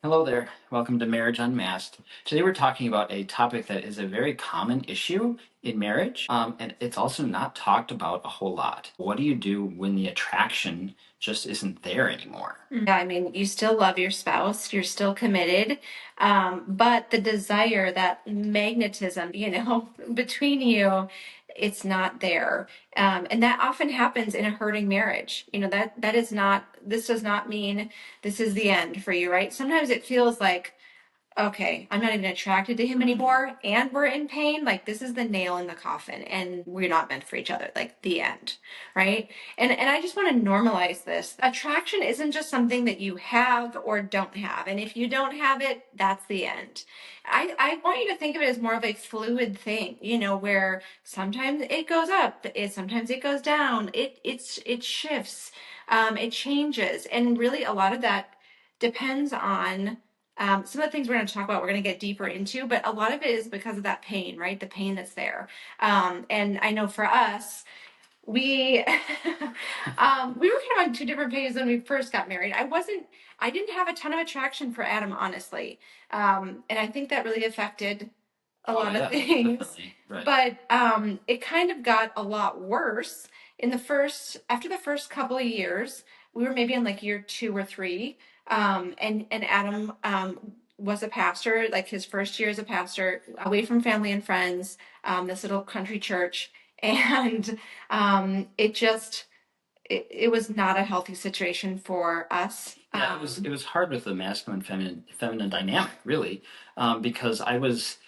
Hello there. Welcome to Marriage Unmasked. Today we're talking about a topic that is a very common issue in marriage, and it's also not talked about a whole lot. What do you do when the attraction just isn't there anymore? Yeah, I mean, you still love your spouse, you're still committed, but the desire, that magnetism, between you, it's not there. And that often happens in a hurting marriage. That is not, this does not mean this is the end for you, right? Sometimes it feels like, okay, I'm not even attracted to him anymore, and we're in pain. Like, this is the nail in the coffin, and we're not meant for each other. Like, the end, right? And I just want to normalize this. Attraction isn't just something that you have or don't have, and if you don't have it, that's the end. I want you to think of it as more of a fluid thing, where sometimes it goes up, sometimes it goes down. It shifts, it changes, and really a lot of that depends on some of the things we're going to talk about, we're going to get deeper into, but a lot of it is because of that pain, right? The pain that's there. And I know for us, we we were kind of on two different pages when we first got married. I didn't have a ton of attraction for Adam, honestly. And I think that really affected a lot of things. Definitely. Right. But it kind of got a lot worse after the first couple of years. We were maybe in like year 2 or 3. And Adam was a pastor, like his first year as a pastor, away from family and friends, this little country church. And it was not a healthy situation for us. Yeah, it was hard with the masculine feminine dynamic, really, because I was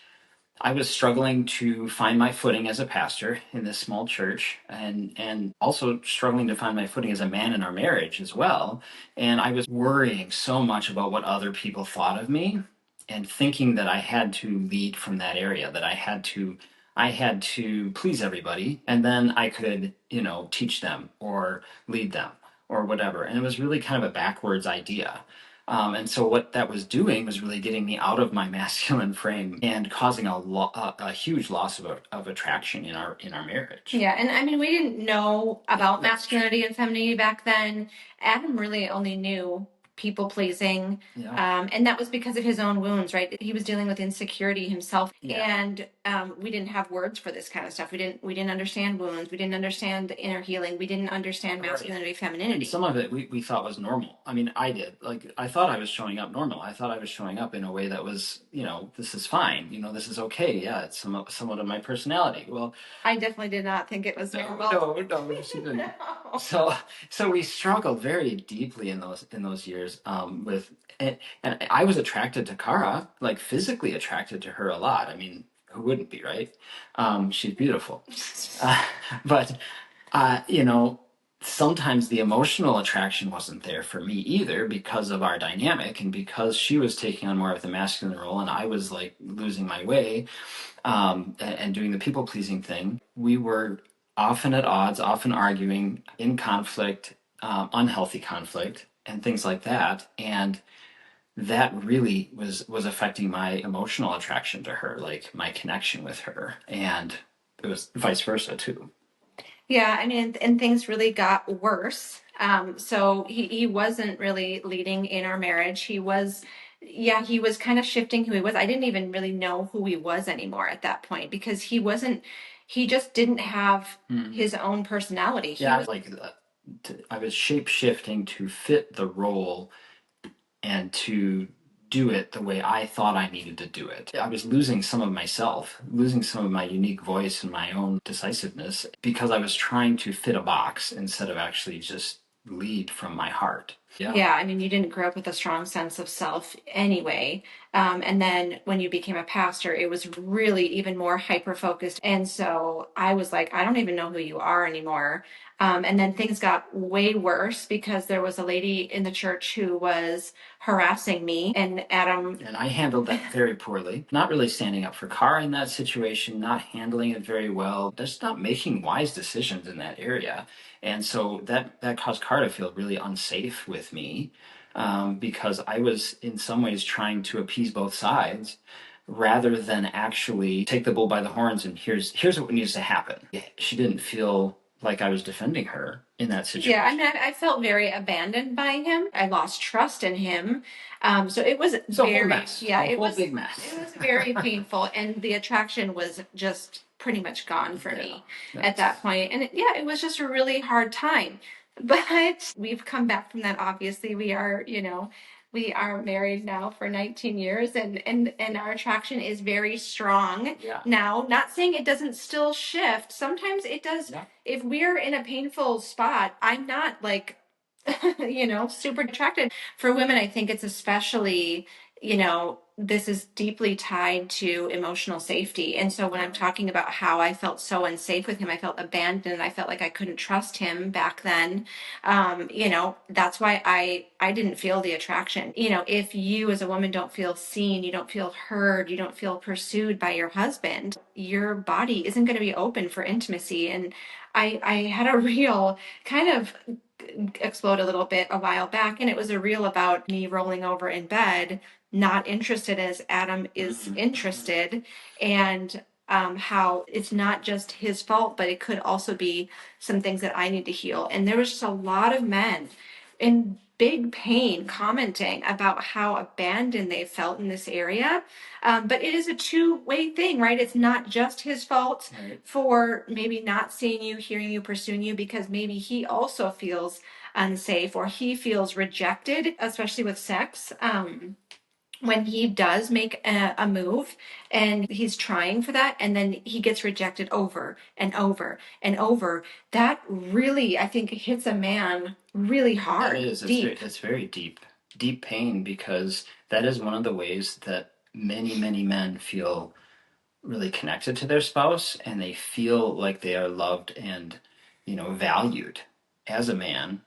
struggling to find my footing as a pastor in this small church, and also struggling to find my footing as a man in our marriage as well. And I was worrying so much about what other people thought of me, and thinking that I had to lead from that area, that I had to please everybody, and then I could, teach them or lead them or whatever. And it was really kind of a backwards idea. And so what that was doing was really getting me out of my masculine frame and causing a huge loss of attraction in our marriage. Yeah, and I mean, we didn't know about masculinity and femininity back then. Adam really only knew people pleasing, Yeah. and that was because of his own wounds, right? He was dealing with insecurity himself, Yeah. and we didn't have words for this kind of stuff. We didn't understand wounds. We didn't understand the inner healing. We didn't understand Right. masculinity, femininity. And some of it we thought was normal. I mean, I did. Like, I thought I was showing up normal. I thought I was showing up in a way that was, this is fine. This is okay. Yeah, it's somewhat of my personality. Well, I definitely did not think it was normal. no, she didn't. No. So we struggled very deeply in those years, and I was attracted to Kara, like physically attracted to her a lot. I mean, who wouldn't be, right? She's beautiful. Uh, but sometimes the emotional attraction wasn't there for me either, because of our dynamic, and because she was taking on more of the masculine role and I was like losing my way, and doing the people pleasing thing. We were often at odds, often arguing, in conflict, unhealthy conflict, and things like that. And that really was affecting my emotional attraction to her, like my connection with her, and it was vice versa too. Yeah, I mean, and things really got worse. So he wasn't really leading in our marriage. Yeah, he was kind of shifting who he was. I didn't even really know who he was anymore at that point, because he just didn't have his own personality. Yeah, I was shape shifting to fit the role and to do it the way I thought I needed to do it. I was losing some of myself, losing some of my unique voice and my own decisiveness, because I was trying to fit a box instead of actually just lead from my heart. Yeah, I mean, you didn't grow up with a strong sense of self anyway. And then when you became a pastor, it was really even more hyper focused. And so I was like, I don't even know who you are anymore. And then things got way worse because there was a lady in the church who was harassing me, and Adam. And I handled that very poorly. Not really standing up for Kara in that situation, not handling it very well, just not making wise decisions in that area. And so that caused Kara to feel really unsafe with me, because I was in some ways trying to appease both sides rather than actually take the bull by the horns and here's what needs to happen. She didn't feel like I was defending her in that Yeah, I situation. mean, I felt very abandoned by him. I lost trust in him. So it was It's a whole very, mess, yeah, a whole big mess. it was very painful, and the attraction was just pretty much gone for Yeah, me at that that's point. And yeah, it was just a really hard time. But we've come back from that. Obviously, we are married now for 19 years, and our attraction is very strong yeah, now. Not saying it doesn't still shift. Sometimes it does. yeah. If we're in a painful spot, I'm not like, super attracted. For women, I think it's especially, this is deeply tied to emotional safety. And so when I'm Right. talking about how I felt so unsafe with him, I felt abandoned, I felt like I couldn't trust him back then. That's why I didn't feel the attraction. If you as a woman don't feel seen, you don't feel heard, you don't feel pursued by your husband, your body isn't going to be open for intimacy. And I had a real kind of explode a little bit a while back, and it was a reel about me rolling over in bed, not interested as Adam is interested, and how it's not just his fault, but it could also be some things that I need to heal. And there was just a lot of men in big pain commenting about how abandoned they felt in this area. But it is a two-way thing, right? It's not just his fault Right. for maybe not seeing you, hearing you, pursuing you, because maybe he also feels unsafe or he feels rejected, especially with sex. When he does make a move and he's trying for that, and then he gets rejected over and over and over, that really, I think, hits a man really That hard, is, deep. it's very deep, deep pain because that is one of the ways that many, many men feel really connected to their spouse and they feel like they are loved and, valued as a man.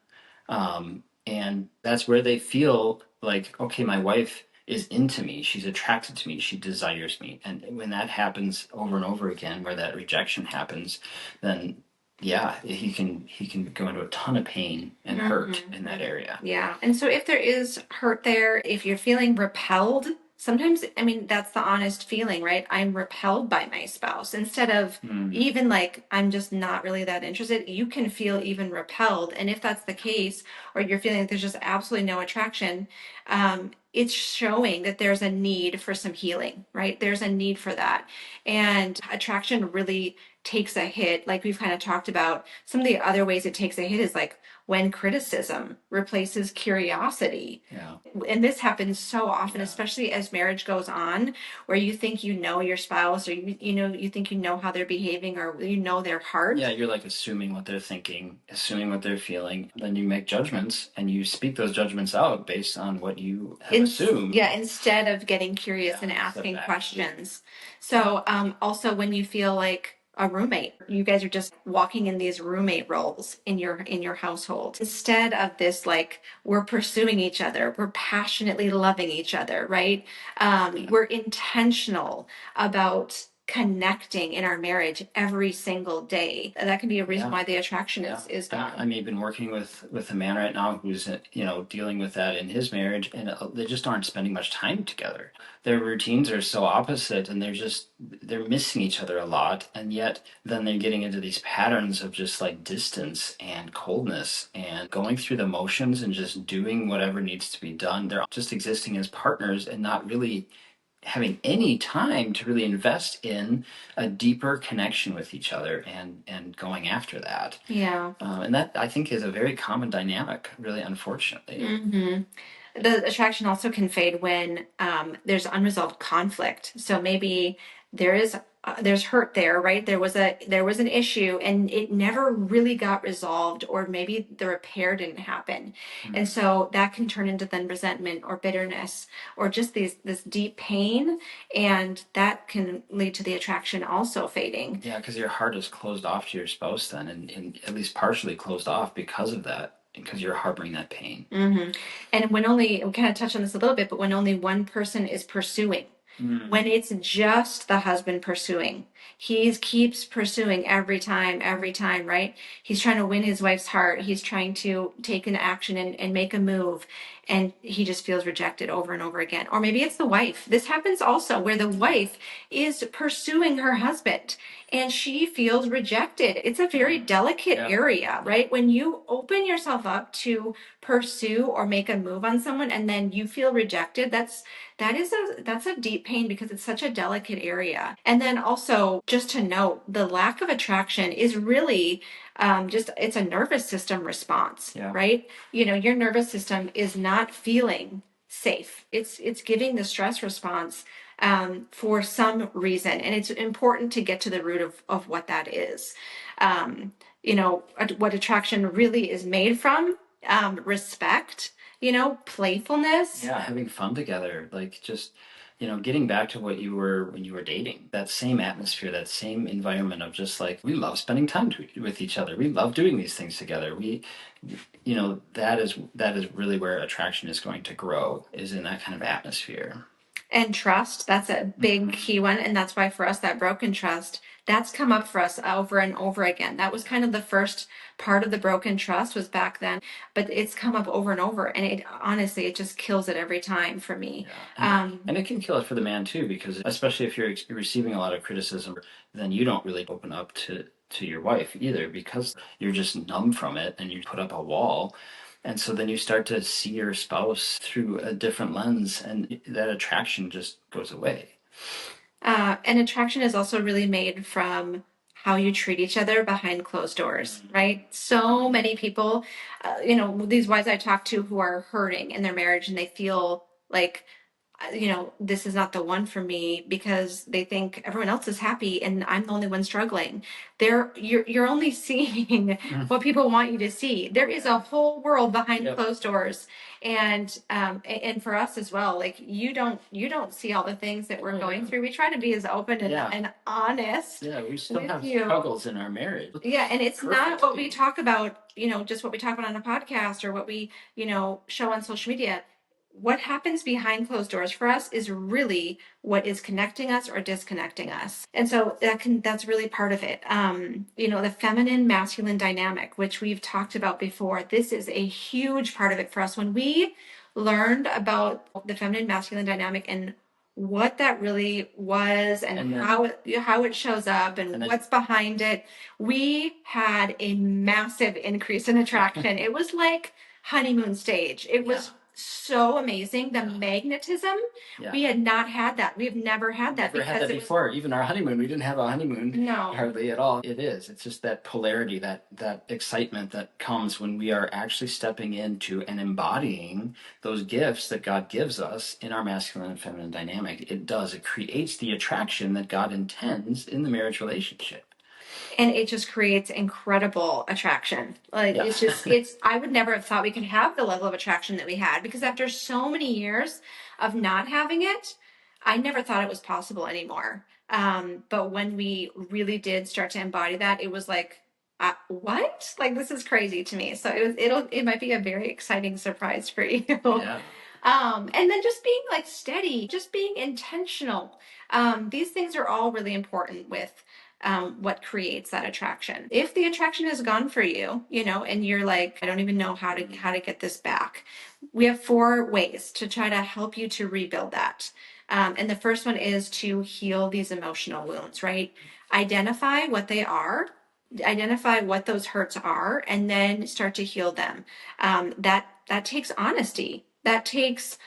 And that's where they feel like, okay, my wife is into me, she's attracted to me, she desires me. And when that happens over and over again, where that rejection happens, then yeah, he can go into a ton of pain and hurt in that area. Yeah. And so if there is hurt there, if you're feeling repelled, sometimes, I mean, that's the honest feeling, right? I'm repelled by my spouse instead of Mm, even like, I'm just not really that interested. You can feel even repelled. And if that's the case, or you're feeling like there's just absolutely no attraction, it's showing that there's a need for some healing, right? There's a need for that. And attraction really takes a hit. Like we've kind of talked about, some of the other ways it takes a hit is like when criticism replaces curiosity. yeah. And this happens so often, Yeah. especially as marriage goes on, where you think you know your spouse, or you think you know how they're behaving, or you know their Yeah, heart. you're like assuming what they're thinking, assuming what they're feeling. Then you make judgments and you speak those judgments out based on what you have Yeah, assumed. instead of getting curious Yeah, and instead of asking actually. questions. So, also when you feel like a roommate, you guys are just walking in these roommate roles in your household. Instead of this, like, we're pursuing each other, we're passionately loving each other, right? Yeah. We're intentional about connecting in our marriage every single day. That can be a reason Yeah. why the attraction Yeah. is I'm gone. even working with a man right now who's dealing with that in his marriage, and they just aren't spending much time together. Their routines are so opposite, and they're missing each other a lot, and yet then they're getting into these patterns of just like distance and coldness and going through the motions and just doing whatever needs to be done. They're just existing as partners and not really having any time to really invest in a deeper connection with each other and going after that. Yeah. And that I think is a very common dynamic, really, unfortunately. Hmm. The attraction also can fade when there's unresolved conflict. So maybe there's hurt there, right? There was an issue and it never really got resolved, or maybe the repair didn't happen, and Mm. so that can turn into then resentment or bitterness or just this deep pain, and that can lead to the attraction also fading. Yeah, because your heart is closed off to your spouse then, and at least partially closed off because of that, because you're harboring that pain. Hmm. And when only, we kind of touched on this a little bit, but when only one person is pursuing, Mm. when it's just the husband pursuing, he keeps pursuing every time, right? He's trying to win his wife's heart. He's trying to take an action and make a move. and he just feels rejected over and over again. Or maybe it's the wife. This happens also where the wife is pursuing her husband and she feels rejected. It's a very delicate area, right? When you open yourself up to pursue or make a move on someone and then you feel rejected, that's a deep pain because it's such a delicate area. And then also just to note, the lack of attraction is really just it's a nervous system response, right? Your nervous system is not feeling safe. It's giving the stress response for some reason, and it's important to get to the root of what that is. What attraction really is made from: respect, playfulness. Yeah, having fun together, like just getting back to what you were when you were dating. That same atmosphere, that same environment of just like we love spending time with each other. We love doing these things together. That is really where attraction is going to grow, is in that kind of atmosphere. And trust, that's a big key one. And that's why for us, that broken trust, that's come up for us over and over again. That was kind of the first part of the broken trust was back then, but it's come up over and over. And it honestly, it just kills it every time for me. And it can kill it for the man too, because especially if you're receiving a lot of criticism, then you don't really open up to your wife either, because you're just numb from it and you put up a wall. And so then you start to see your spouse through a different lens, and that attraction just goes away. And attraction is also really made from how you treat each other behind closed doors, right? So many people, these wives I talk to who are hurting in their marriage and they feel like, this is not the one for me because they think everyone else is happy and I'm the only one struggling. You're only seeing what people want you to see. There is a whole world behind closed doors, and for us as well. Like you don't see all the things that we're going through. We try to be as open and honest. Yeah, we still with have you. struggles in our marriage. Yeah, and it's not what we talk about, just what we talk about on a podcast or what we, show on social media. What happens behind closed doors for us is really what is connecting us or disconnecting us. And so that's really part of it. The feminine masculine dynamic, which we've talked about before, this is a huge part of it for us. When we learned about the feminine masculine dynamic and what that really was and how it shows up and what's behind it, we had a massive increase in attraction. It was like honeymoon stage. It was so amazing. The magnetism, we had not had that. We've never had that. Never had that before. Even our honeymoon, we didn't have a honeymoon. No. Hardly at all. It is. It's just that polarity, that excitement that comes when we are actually stepping into and embodying those gifts that God gives us in our masculine and feminine dynamic. It does. It creates the attraction that God intends in the marriage relationship. And it just creates incredible attraction. Like I would never have thought we could have the level of attraction that we had, because after so many years of not having it, I never thought it was possible anymore. But when we really did start to embody that, it was like, what? Like, this is crazy to me. So it might be a very exciting surprise for you. Yeah. And then just being like steady, just being intentional. These things are all really important with what creates that attraction. If the attraction is gone for you, and you're like, I don't even know how to get this back. We have 4 ways to try to help you to rebuild that. And the first one is to heal these emotional wounds, right? Identify what they are, identify what those hurts are, and then start to heal them. That takes honesty. That takes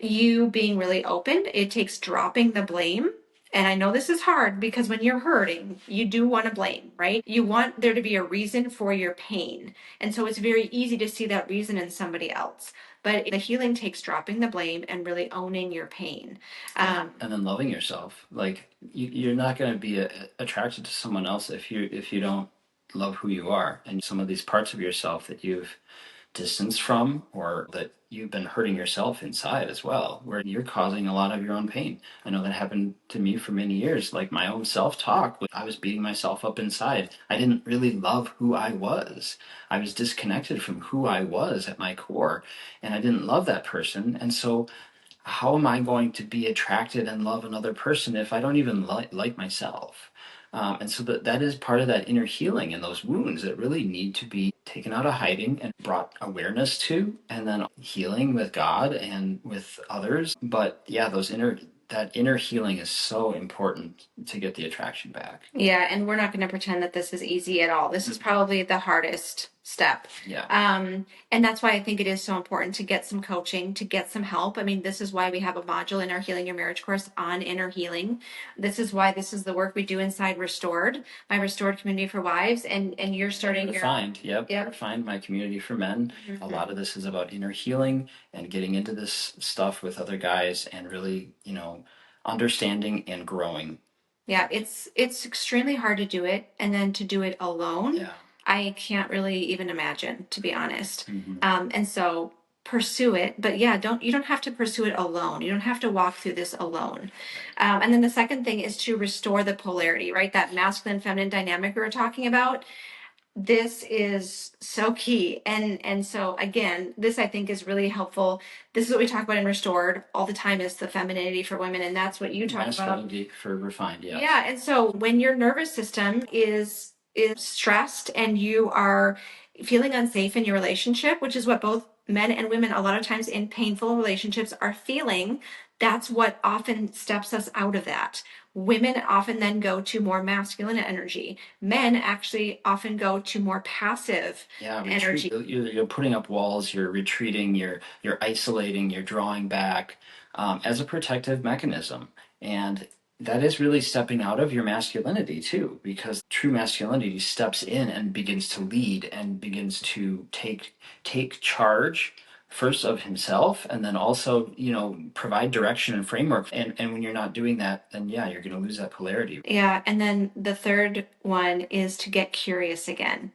you being really open. It takes dropping the blame. And I know this is hard because when you're hurting, you do want to blame, right? You want there to be a reason for your pain. And so it's very easy to see that reason in somebody else. But the healing takes dropping the blame and really owning your pain. And then loving yourself. Like you're not going to be attracted to someone else if you don't love who you are, and some of these parts of yourself that you've distanced from, or that you've been hurting yourself inside as well, where you're causing a lot of your own pain. I know that happened to me for many years. Like my own self-talk, I was beating myself up inside. I didn't really love who I was. I was disconnected from who I was at my core, and I didn't love that person. And so how am I going to be attracted and love another person if I don't even like myself? And so that is part of that inner healing and those wounds that really need to be taken taken out of hiding and brought awareness to, and then healing with God and with others. But yeah, that inner healing is so important to get the attraction back. Yeah, and we're not going to pretend that this is easy at all. This is probably the hardest step. Yeah. And that's why I think it is so important to get some coaching, to get some help. I mean, this is why we have a module in our Healing Your Marriage course on inner healing. This is why this is the work we do inside Restored, my Restored community for wives. And you're starting Refined, yep. Refined, my community for men. Mm-hmm. A lot of this is about inner healing and getting into this stuff with other guys and really, understanding and growing. Yeah, it's extremely hard to do it, and then to do it alone. Yeah. I can't really even imagine, to be honest. Mm-hmm. And so pursue it, but yeah, you don't have to pursue it alone. You don't have to walk through this alone. And then the second thing is to restore the polarity, right? That masculine feminine dynamic we were talking about. This is so key. And so again, this I think is really helpful. This is what we talk about in Restored all the time, is the femininity for women, and that's what you talk about. Masculinity for refined, yeah. Yeah, and so when your nervous system is stressed and you are feeling unsafe in your relationship, which is what both men and women a lot of times in painful relationships are feeling, that's what often steps us out of that. Women often then go to more masculine energy. Men actually often go to more passive energy. You're putting up walls, you're retreating, you're isolating, you're drawing back as a protective mechanism. And that is really stepping out of your masculinity too, because true masculinity steps in and begins to lead and begins to take charge first of himself, and then also provide direction and framework. And when you're not doing that, then yeah, you're going to lose that polarity. Yeah, and then the third one is to get curious again.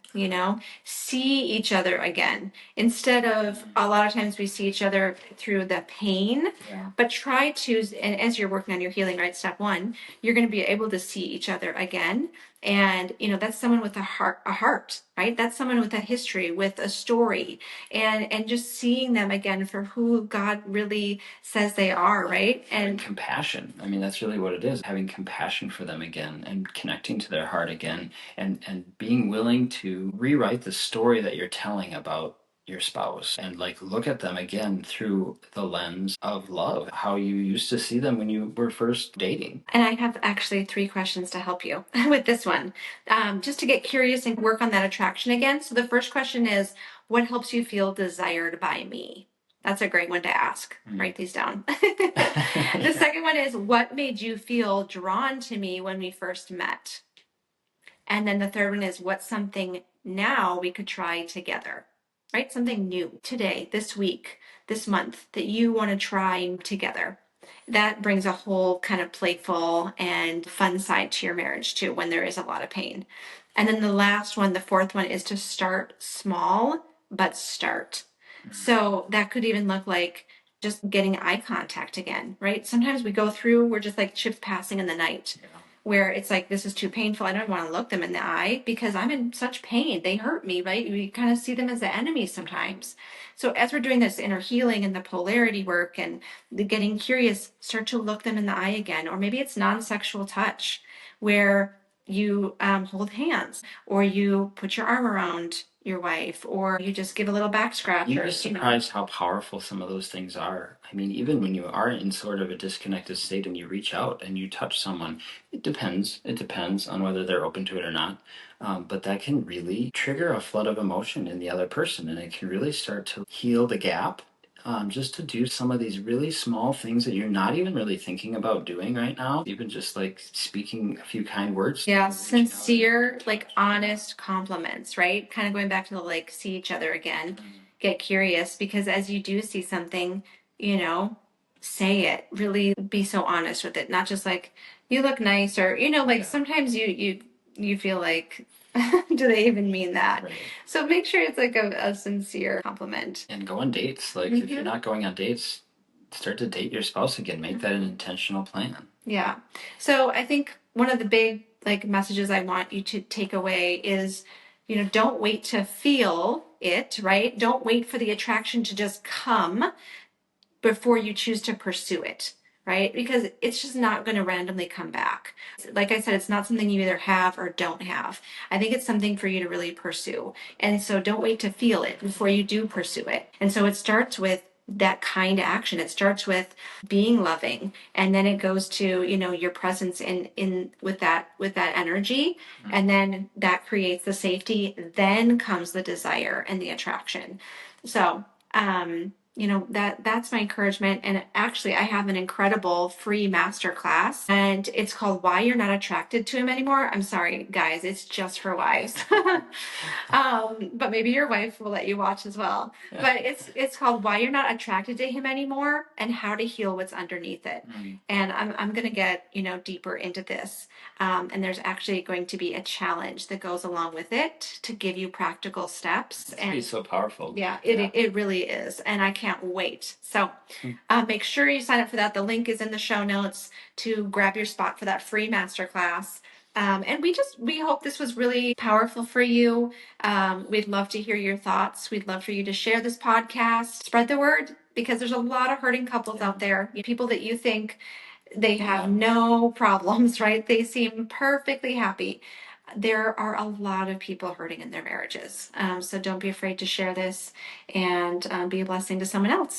See each other again, instead of a lot of times we see each other through the pain. Yeah. But try to, and as you're working on your healing, right, step one, you're going to be able to see each other again. And that's someone with a heart, right? That's someone with a history, with a story, and just seeing them again for who God really says they are, right? And compassion. I mean, that's really what it is, having compassion for them again and connecting to their heart again, and being willing to rewrite the story that you're telling about your spouse, and look at them again through the lens of love, how you used to see them when you were first dating. And I have actually 3 questions to help you with this one, just to get curious and work on that attraction again. So the first question is, what helps you feel desired by me? That's a great one to ask. Write these down. The second one is, what made you feel drawn to me when we first met? And then the third one is, what's something now we could try together? Right? Something new today, this week, this month that you want to try together. That brings a whole kind of playful and fun side to your marriage too, when there is a lot of pain. And then the last one, the fourth one, is to start small, but start. So that could even look like just getting eye contact again, right? Sometimes we go through, we're just like ships passing in the night. Yeah. Where it's like, this is too painful. I don't want to look them in the eye because I'm in such pain. They hurt me, right? We kind of see them as the enemy sometimes. So as we're doing this inner healing and the polarity work and the getting curious, start to look them in the eye again. Or maybe it's non-sexual touch where you hold hands, or you put your arm around your wife, or you just give a little back scratch. You're surprised how powerful some of those things are. I mean, even when you are in sort of a disconnected state and you reach out and you touch someone, it depends. It depends on whether they're open to it or not. But that can really trigger a flood of emotion in the other person, and it can really start to heal the gap. Just to do some of these really small things that you're not even really thinking about doing right now, even just speaking a few kind words. Yeah, sincere, honest compliments, right? Kind of going back to the see each other again, get curious, because as you do see something, say it, really be so honest with it, not just you look nice, or sometimes you feel like, do they even mean that? Right. So make sure it's a sincere compliment. And go on dates. If you're not going on dates, start to date your spouse again. Make that an intentional plan. Yeah. So I think one of the big messages I want you to take away is, don't wait to feel it, right? Don't wait for the attraction to just come before you choose to pursue it. right? Because it's just not going to randomly come back. Like I said, it's not something you either have or don't have. I think it's something for you to really pursue. And so don't wait to feel it before you do pursue it. And so it starts with that kind action. It starts with being loving, and then it goes to, your presence in with that energy, and then that creates the safety. Then comes the desire and the attraction. So that's my encouragement. And actually, I have an incredible free master class, and it's called Why You're Not Attracted to Him Anymore. I'm sorry, guys, it's just for wives. But maybe your wife will let you watch as well. But it's called Why You're Not Attracted to Him Anymore and How to Heal What's Underneath It. And I'm gonna get, deeper into this. And there's actually going to be a challenge that goes along with it to give you practical steps. It's gonna be so powerful. Yeah, it really is. And I can't wait. So make sure you sign up for that. The link is in the show notes to grab your spot for that free masterclass. And we hope this was really powerful for you. We'd love to hear your thoughts. We'd love for you to share this podcast, spread the word, because there's a lot of hurting couples out there, people that you think they have no problems, right? They seem perfectly happy. There are a lot of people hurting in their marriages. So don't be afraid to share this, and be a blessing to someone else.